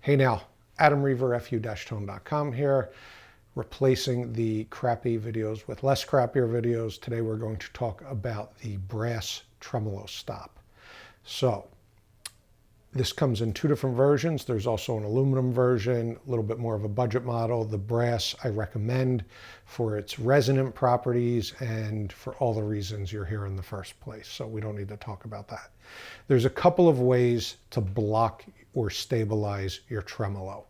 Hey now, Adam Reaver, fu-tone.com here, replacing the crappy videos with less crappier videos. Today we're going to talk about the brass tremolo stop. So this comes in two different versions. There's also an aluminum version, a little bit more of a budget model. The brass I recommend for its resonant properties and for all the reasons you're here in the first place. So we don't need to talk about that. There's a couple of ways to block or stabilize your tremolo.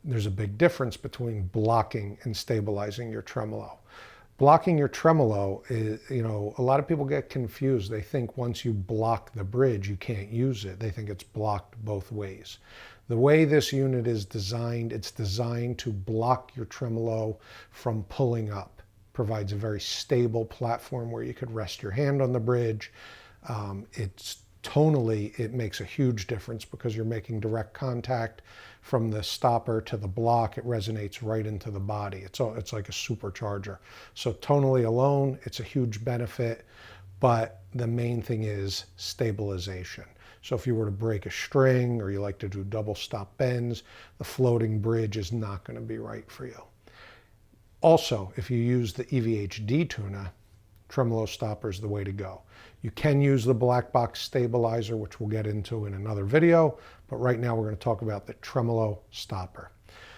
There's a big difference between blocking and stabilizing your tremolo. Blocking your tremolo is, a lot of people get confused. They think once you block the bridge, you can't use it. They think it's blocked both ways. The way this unit is designed, it's designed to block your tremolo from pulling up. Provides a very stable platform where you could rest your hand on the bridge. Tonally, it makes a huge difference because you're making direct contact from the stopper to the block. It resonates right into the body. It's like a supercharger. So tonally alone, it's a huge benefit, but the main thing is stabilization. So if you were to break a string or you like to do double stop bends, the floating bridge is not going to be right for you. Also, if you use the EVHD tuner, tremolo stopper is the way to go. You can use the black box stabilizer, which we'll get into in another video, but right now we're going to talk about the tremolo stopper.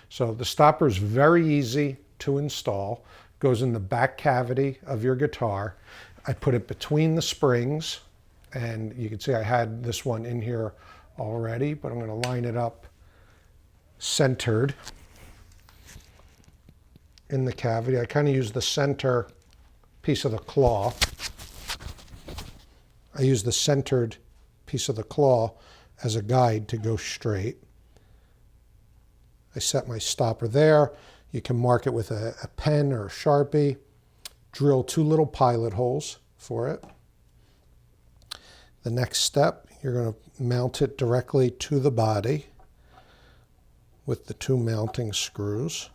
So the stopper is very easy to install. It goes in the back cavity of your guitar. I put it between the springs, and you can see I had this one in here already, but I'm going to line it up centered in the cavity. I kind of use the center piece of the claw. I use the centered piece of the claw as a guide to go straight. I set my stopper there. You can mark it with a pen or a Sharpie. Drill two little pilot holes for it. The next step, you're going to mount it directly to the body with the two mounting screws.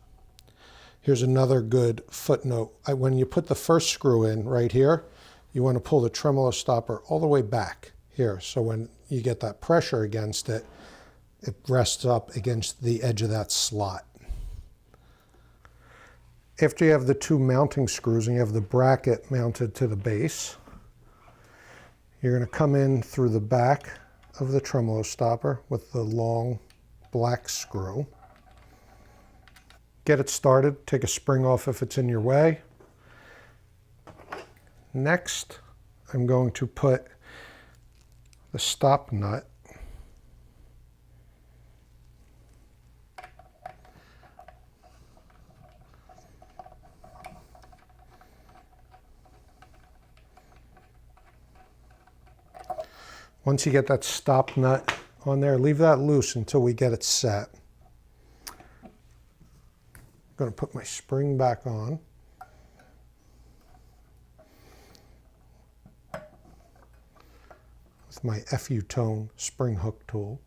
Here's another good footnote. When you put the first screw in right here, you want to pull the tremolo stopper all the way back here. So when you get that pressure against it, it rests up against the edge of that slot. After you have the two mounting screws and you have the bracket mounted to the base, you're going to come in through the back of the tremolo stopper with the long black screw. Get it started, take a spring off if it's in your way. Next, I'm going to put the stop nut once you get that stop nut on there, leave that loose until we get it set. I'm going to put my spring back on. With my fu-tone spring hook tool.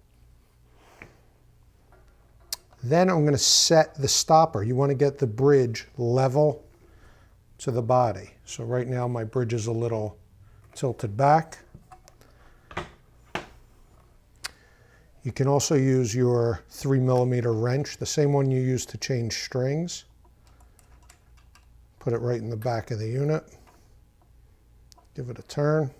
Then I'm going to set the stopper. You want to get the bridge level to the body. So right now my bridge is a little tilted back. You can also use your 3mm wrench, the same one you use to change strings. Put it right in the back of the unit. Give it a turn.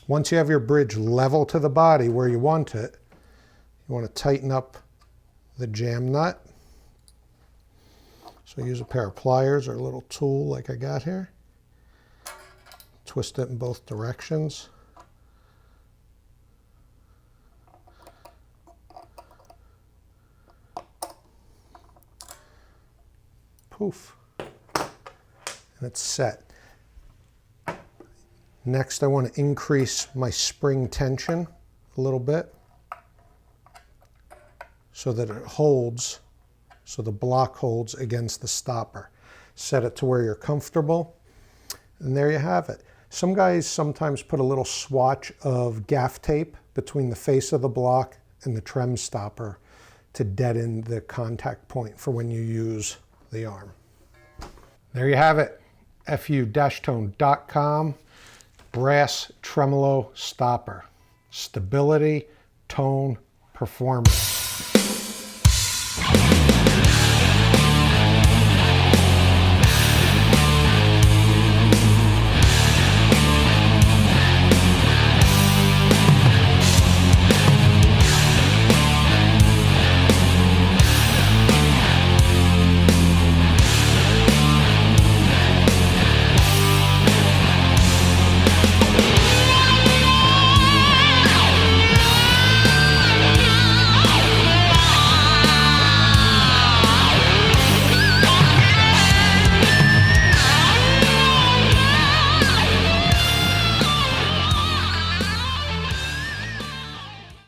Once you have your bridge level to the body where you want it, you want to tighten up the jam nut. So use a pair of pliers or a little tool like I got here. Twist it in both directions. Poof. And it's set. Next, I want to increase my spring tension a little bit so that it holds, so the block holds against the stopper. Set it to where you're comfortable, and there you have it. Some guys sometimes put a little swatch of gaff tape between the face of the block and the trem stopper to deaden the contact point for when you use the arm. There you have it, fu-tone.com, brass tremolo stopper. Stability, tone, performance.